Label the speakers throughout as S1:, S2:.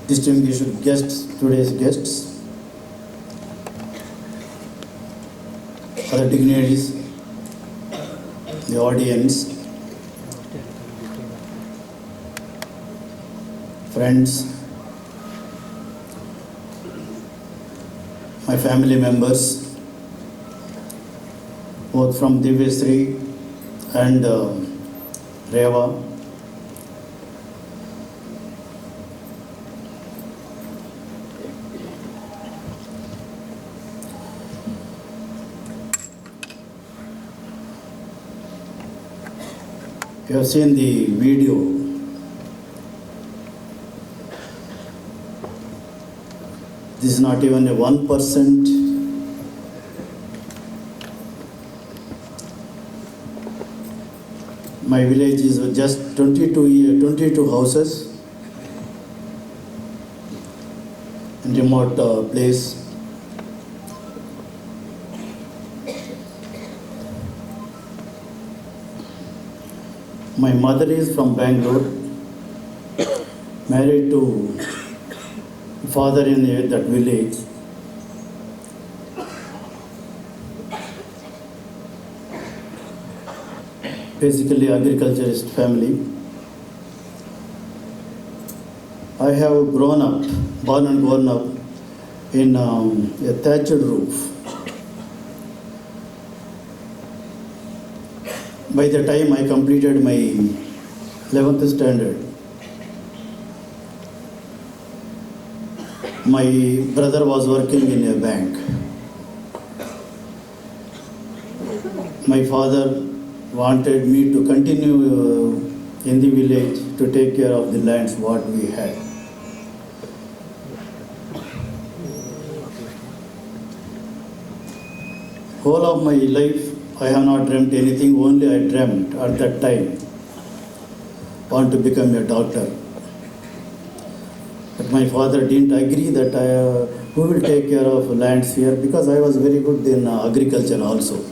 S1: distinguished guests, today's guests, other dignitaries, the audience, friends, my family members, both from Divyasri and Reva. You have seen the video. This is not even a 1%. My village is just 22 houses in remote place. My mother is from Bangalore, married to father in that village. Basically agriculturist family. I have born and grown up in a thatched roof. By the time I completed my 11th standard, my brother was working in a bank. My father wanted me to continue in the village to take care of the lands what we had. Whole of my life I have not dreamt anything, only I dreamt at that time want to become a doctor. But my father didn't agree that who will take care of lands here, because I was very good in agriculture also.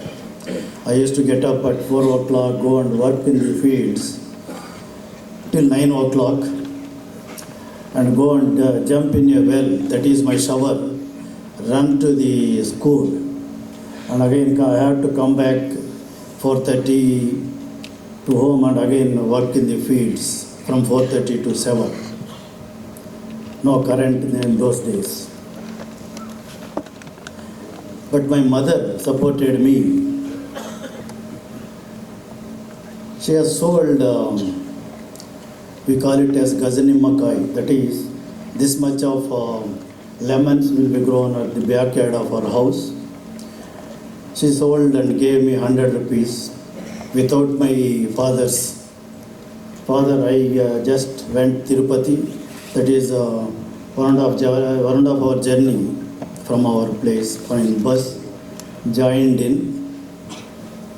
S1: I used to get up at 4 o'clock, go and work in the fields till 9 o'clock and go and jump in a well, that is my shower, run to the school, and again I have to come back 4:30 to home and again work in the fields from 4:30 to 7. No current in those days. But my mother supported me. She has sold, we call it as Gazanimakai, that is, this much of lemons will be grown at the backyard of our house. She sold and gave me 100 rupees without my father's. Father, I just went Tirupati, that is one and a half hour journey from our place, in bus, joined in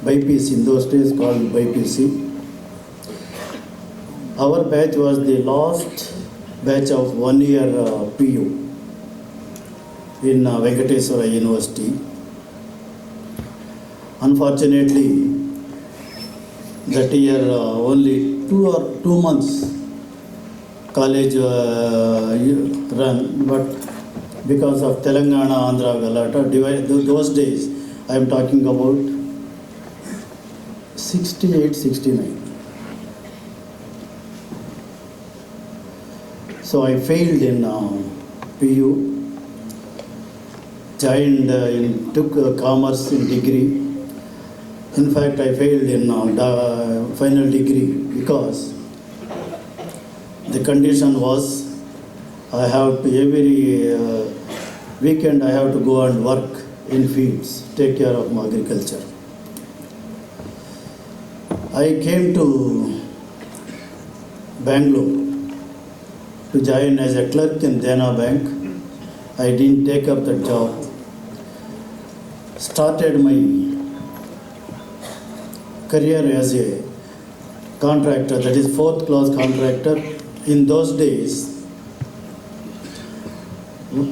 S1: BPC, in those days called BPC. Our batch was the last batch of 1 year PU in Venkateswara University. Unfortunately, that year only 2 months college run, but because of Telangana, Andhra, Galata, those days, I am talking about 68, 69. So I failed in PU, joined took commerce in degree. In fact, I failed in final degree because the condition was I have to every weekend I have to go and work in fields, take care of my agriculture. I came to Bangalore to join as a clerk in Dena Bank. I didn't take up the job. Started my career as a contractor, that is 4th class contractor. In those days,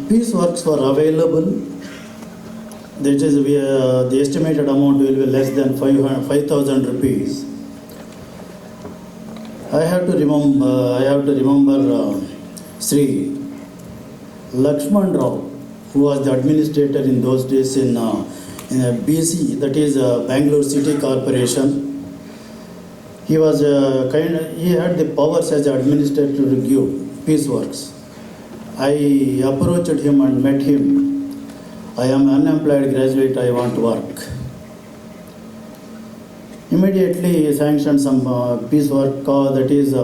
S1: piece works were available. That is, the estimated amount will be less than 5,000 rupees. I have to remember Sri Lakshman Rao, who was the administrator in those days in a BC, that is Bangalore City Corporation. He was he had the powers as administrator to give piece works. I approached him and met him. I am unemployed graduate, I want work. Immediately he sanctioned some piece work, that is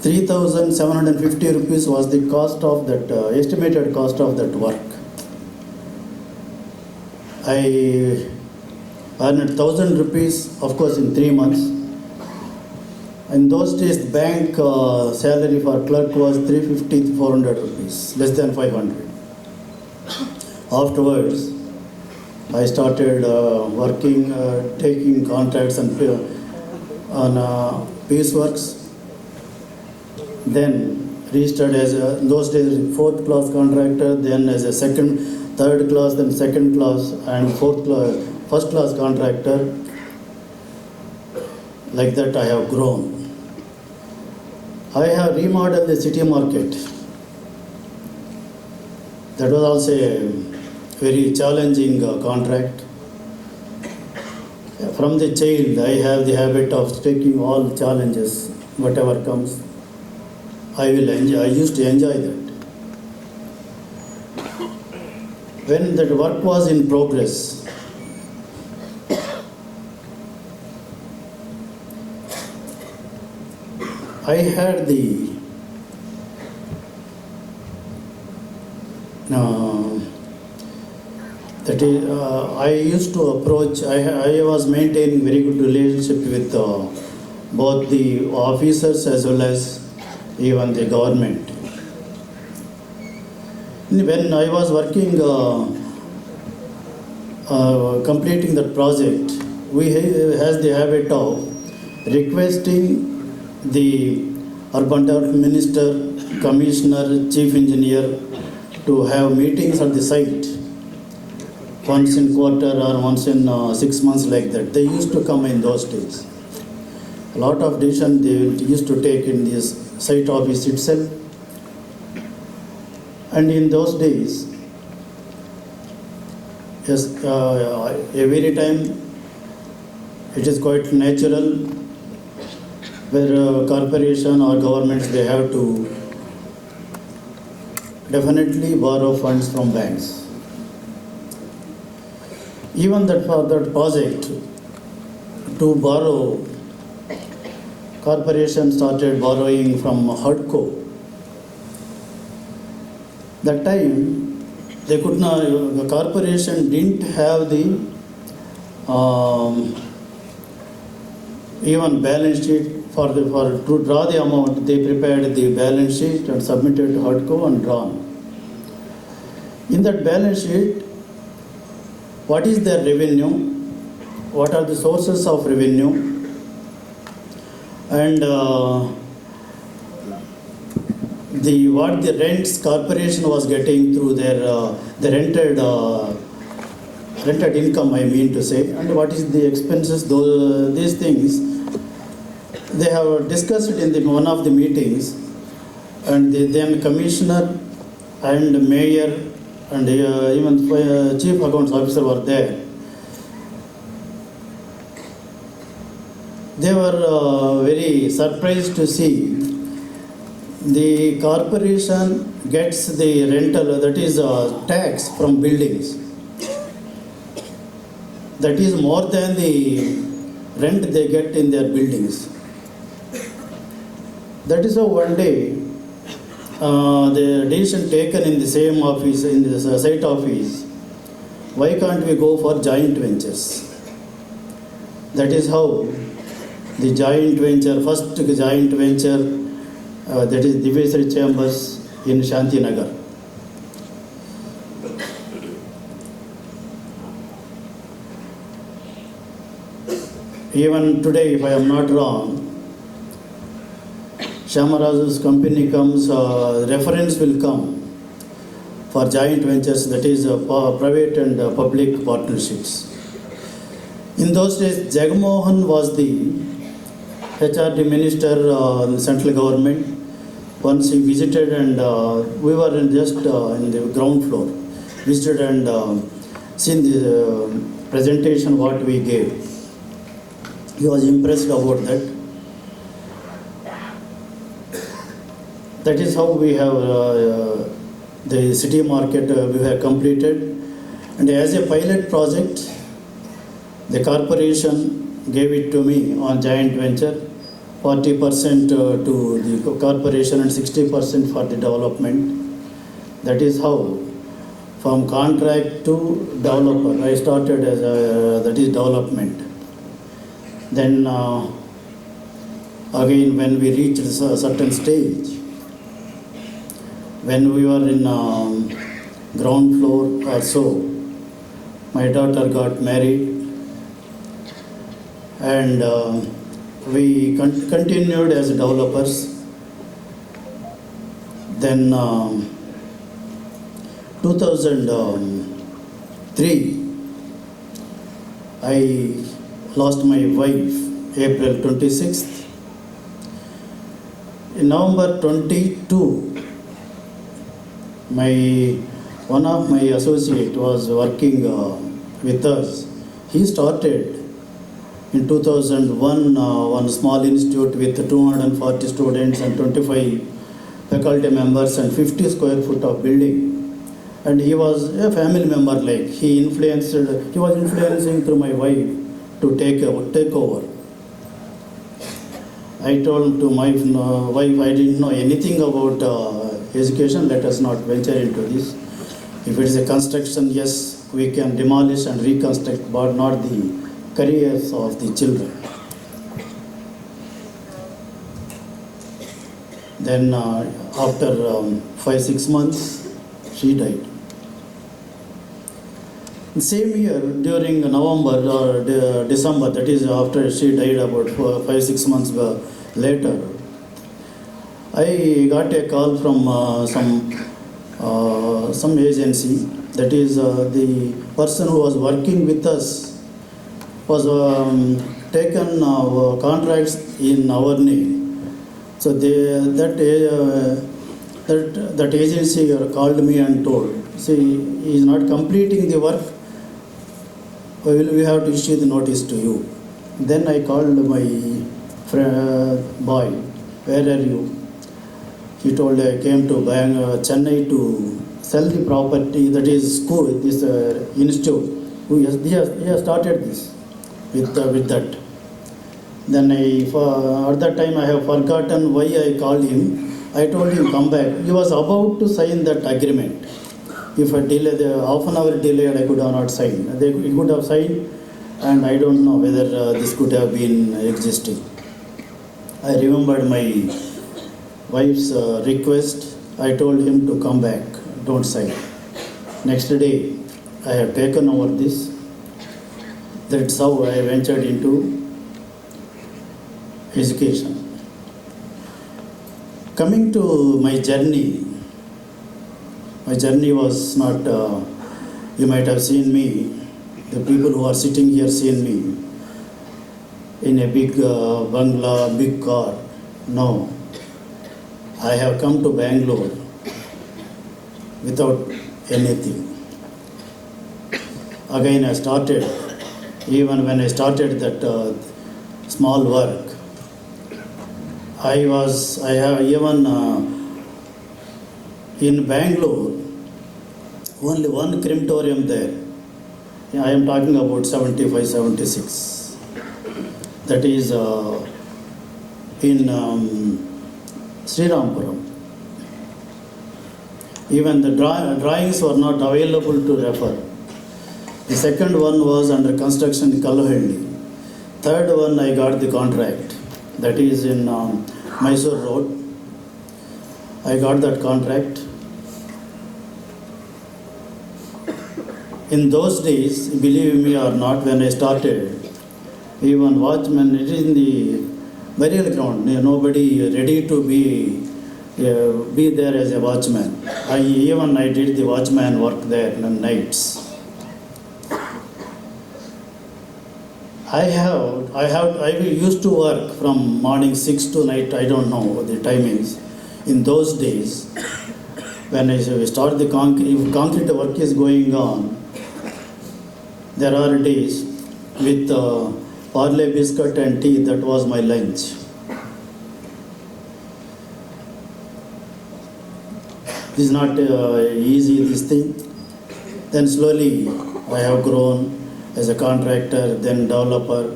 S1: 3,750 rupees was the cost of that, estimated cost of that work. I earned 1,000 rupees, of course, in 3 months. In those days, the bank salary for clerk was 350 to 400 rupees, less than 500. Afterwards, I started working, taking contracts and on piece works. Then registered as in those days 4th class contractor, then as a second, 3rd class, then 2nd class, and 4th class, 1st class contractor. Like that I have grown. I have remodeled the city market. That was also a very challenging contract. From the child, I have the habit of taking all challenges, whatever comes. I will enjoy. I used to enjoy that. When that work was in progress, I had the that is, I used to approach. I was maintaining very good relationship with both the officers as well as even the government. When I was working, completing that project, we has the habit of requesting the urban development minister, commissioner, chief engineer to have meetings at the site once in quarter or once in 6 months, like that. They used to come in those days. A lot of decision they used to take in this site office itself. And in those days, yes, every time it is quite natural where corporation or governments, they have to definitely borrow funds from banks. Even that for that project to borrow, corporation started borrowing from HUDCO. That time they could not. The corporation didn't have the even balance sheet to draw the amount. They prepared the balance sheet and submitted to HUDCO and drawn. In that balance sheet, what is their revenue? What are the sources of revenue? And what the rents corporation was getting through their the rented income, I mean to say, and what is the expenses? These things they have discussed in one of the meetings, and then commissioner and mayor and even chief accounts officer were there. They were very surprised to see the corporation gets the rental, that is tax from buildings. That is more than the rent they get in their buildings. That is why one day the decision taken in the same office, in the site office, why can't we go for joint ventures? That is how the joint venture, first joint venture, that is Divesri Chambers in Shantinagar. Even today, if I am not wrong, Shamaraju's company comes, reference will come for joint ventures, that is private and public partnerships. In those days, Jagmohan was the HRD minister in the central government. Once he visited and we were just in the ground floor, visited and seen the presentation what we gave. He was impressed about that. That is how we have the city market we have completed. And as a pilot project, the corporation gave it to me on joint venture, 40% to the corporation and 60% for the development. That is how from contract to developer I started as that is development. Then again when we reached a certain stage, when we were in ground floor or so, my daughter got married and we continued as developers. Then 2003, I lost my wife, April 26th. In November 22, one of my associate was working with us. He started in 2001 one small institute with 240 students and 25 faculty members and 50 square foot of building. And he was a family member, like he was influencing through my wife to take over. I told to my wife, I didn't know anything about education, let us not venture into this. If it is a construction, yes, we can demolish and reconstruct, but not the careers of the children. Then after 5-6 months, she died. Same year, during November or December, that is after she died, about 5-6 months later, I got a call from some agency. That is the person who was working with us was taken contracts in our name. So that agency called me and told, see, he is not completing the work, we have to issue the notice to you. Then I called my friend, boy, where are you? He told, I came to Chennai to sell the property, that is school, this institute. He has started this with that. Then at that time I have forgotten why I called him. I told him come back. He was about to sign that agreement. If a delay, half an hour delayed, I could have not signed. He could have signed, and I don't know whether this could have been existing. I remembered my wife's request. I told him to come back, don't sign. Next day, I have taken over this. That's how I ventured into education. Coming to my journey was not, you might have seen me, the people who are sitting here seen me in a big bungalow, big car. No, I have come to Bangalore without anything. Again I started, even when I started that small work, I have even in Bangalore, only one crematorium there. I am talking about 75, 76. That is in Srirampuram. Even the drawings were not available to refer. The second one was under construction in Kalahalli. Third one I got the contract. That is in Mysore Road. I got that contract. In those days, believe me or not, when I started, even watchman, it is in the burial ground. Nobody ready to be there as a watchman. I did the watchman work there on nights. I used to work from morning 6 to night, I don't know the timings, in those days, when I start the concrete work is going on, there are days with Parle biscuit and tea, that was my lunch. This is not easy, this thing. Then slowly I have grown as a contractor, then developer.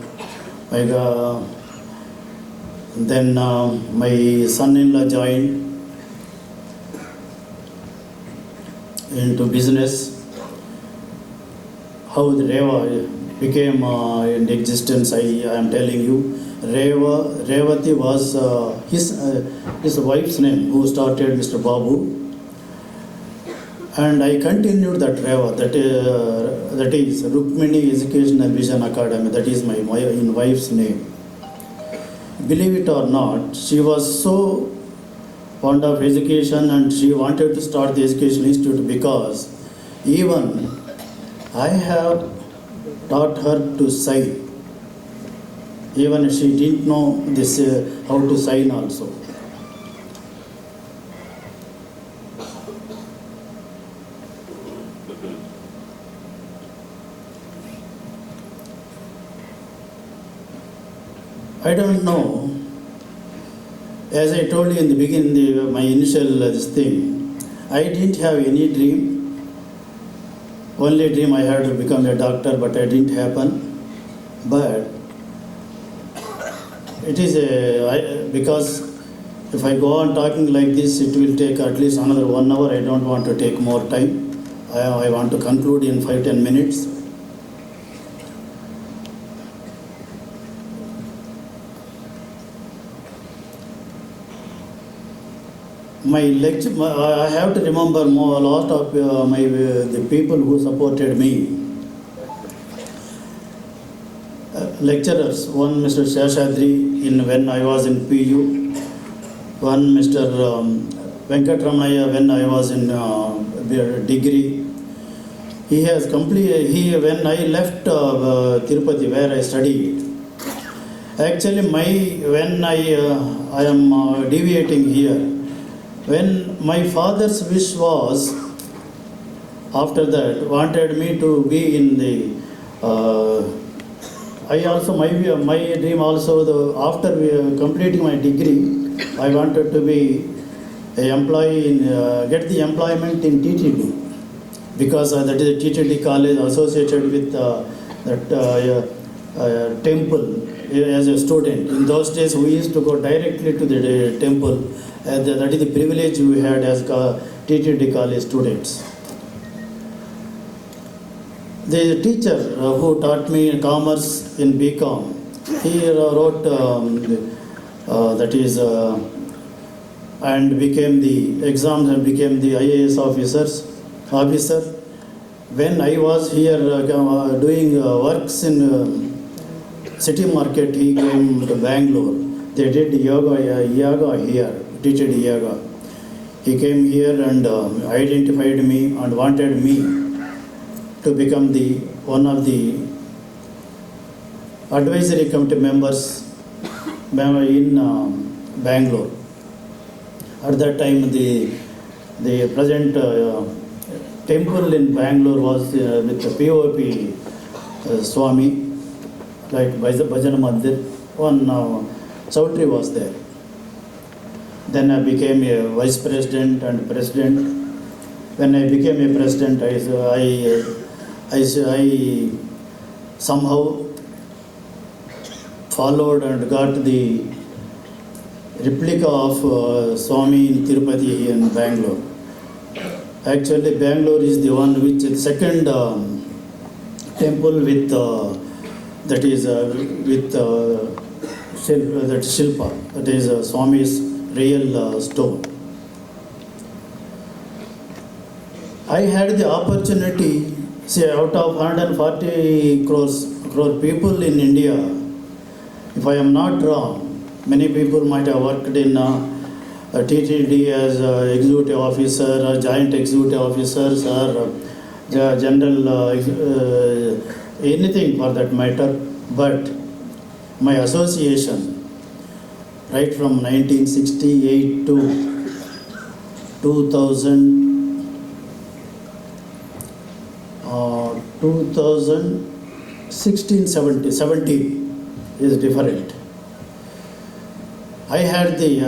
S1: Then my son-in-law joined into business. How the Reva became in existence, I am telling you. Revati was his wife's name, who started Mr. Babu. And I continued that Reva, that is Rukmini Educational Vision Academy, that is my wife's name. Believe it or not, she was so fond of education and she wanted to start the education institute, because even I have taught her to sign. Even she didn't know this how to sign also. I don't know. As I told you in the beginning, my initial this thing, I didn't have any dream. Only dream I had to become a doctor, but it didn't happen. But it is because if I go on talking like this, it will take at least another 1 hour. I don't want to take more time. I want to conclude in 5-10 minutes. My lecture, I have to remember a lot of the people who supported me. Lecturers, one Mr. Shashadri when I was in PU, one Mr. Venkatramaya when I was in degree. He has completed, when I left Tirupati where I studied, actually when I am deviating here, when my father's wish was, after that, wanted me to be in the, I also, my dream also, after completing my degree, I wanted to be an employee in, get the employment in TTD, because that is a TTD college associated with that temple as a student. In those days, we used to go directly to the temple. That is the privilege we had as TTD college students. The teacher who taught me commerce in BCom, he wrote that is and became the exams and became the IAS officer. When I was here doing works in City Market, he came to Bangalore. They did yoga here. Teacher yoga. He came here and identified me and wanted me to become one of the advisory committee members in Bangalore. At that time, the present temple in Bangalore was with the POP Swami, like Bhajana Mandir. One Chaudhary was there. Then I became a vice president and president. When I became a president, I somehow followed and got the replica of Swami in Tirupati in Bangalore. Actually, Bangalore is the one which is second temple with that is with that Shilpa, that is Swami's real stone. I had the opportunity, say out of 140 crore people in India, if I am not wrong, many people might have worked in TTD as executive officer or joint executive officers or general anything for that matter, but my association right from 1968 to 2016, 17 is different. I had the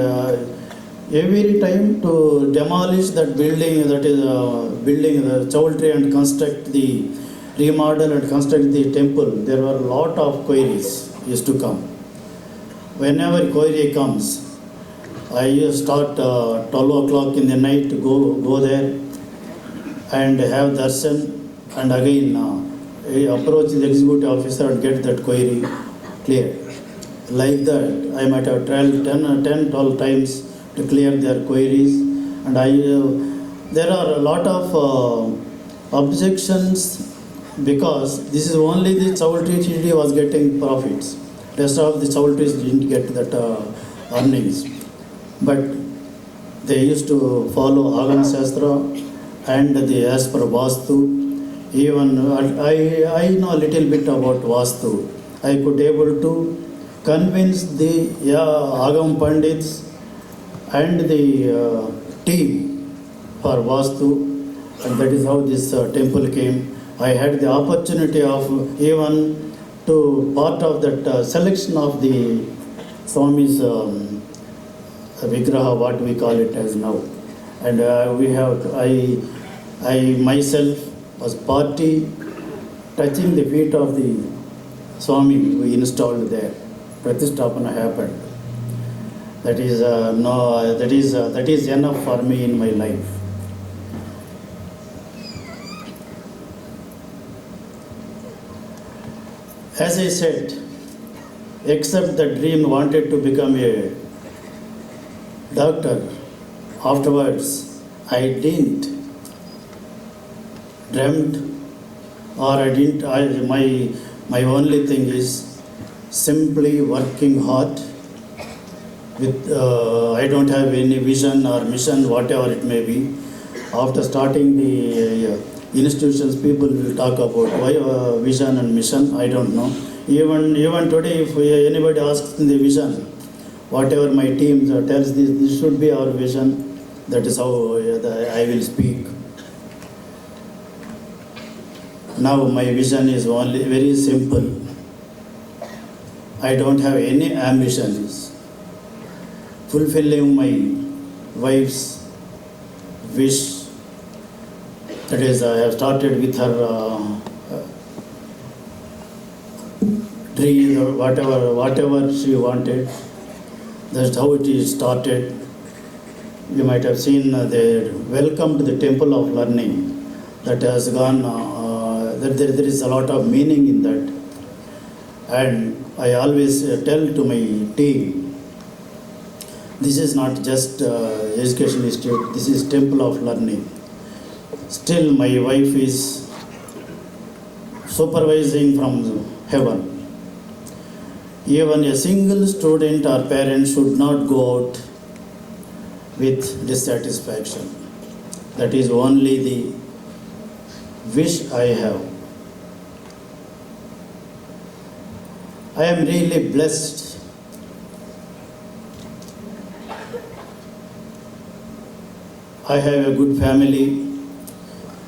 S1: every time to demolish that building, that is building the chowdhury, and construct the remodel and construct the temple. There were a lot of queries used to come. Whenever query comes, I used to start 12 o'clock in the night to go there and have darshan, and again approach the executive officer and get that query cleared. Like that, I might have tried 10, 12 times to clear their queries, and there are a lot of objections, because this is only the chowdhury TD was getting profits. Rest of the chowdhuries didn't get that earnings. But they used to follow Agam Shastra and the as per Vastu. Even I know a little bit about Vastu. I could able to convince the Agam Pandits and the team for Vastu, and that is how this temple came. I had the opportunity of even to part of that selection of the Swami's Vigraha, what we call it as now. And I myself was party touching the feet of the Swami we installed there. Pratisthapana happened. That is that is enough for me in my life. As I said, except the dream wanted to become a doctor, afterwards I didn't dreamt, or I didn't. My only thing is simply working hard. With I don't have any vision or mission, whatever it may be. After starting the institutions, people will talk about why vision and mission. I don't know. Even today, if anybody asks the vision, whatever my team tells, this should be our vision. That is how I will speak. Now my vision is only very simple. I don't have any ambitions. Fulfilling my wife's wish. That is, I have started with her dream or whatever she wanted. That's how it is started. You might have seen the welcome to the Temple of Learning. That has gone. There is a lot of meaning in that. And I always tell to my team, this is not just education institute, this is Temple of Learning. Still my wife is supervising from heaven. Even a single student or parent should not go out with dissatisfaction. That is only the wish I have. I am really blessed. I have a good family,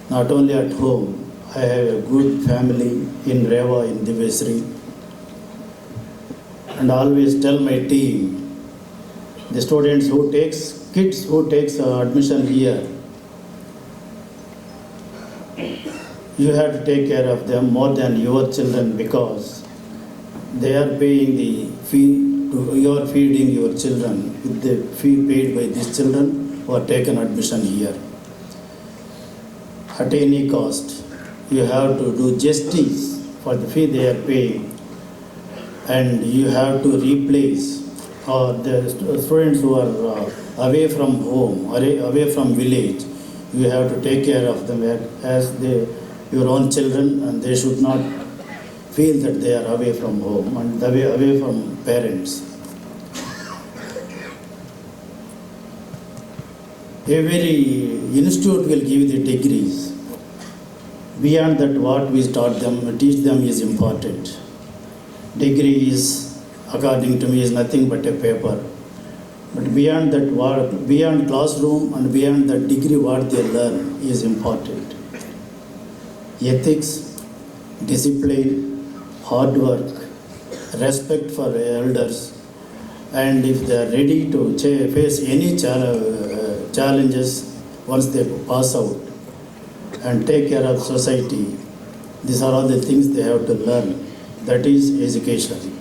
S1: not only at home. I have a good family in Reva, in Divesri. And I always tell my team, the students who kids who takes admission here, you have to take care of them more than your children, because they are paying the fee, you are feeding your children with the fee paid by these children who are taken admission here. At any cost, you have to do justice for the fee they are paying, and you have to replace the students who are away from home, away from village. You have to take care of them as your own children, and they should not feel that they are away from home and away from parents. Every institute will give the degrees. Beyond that, what we teach them is important. Degree is, according to me, is nothing but a paper. But beyond that, beyond classroom and beyond the degree, what they learn is important. Ethics, discipline, hard work, respect for elders, and if they are ready to face any challenges once they pass out and take care of society, these are all the things they have to learn. That is education.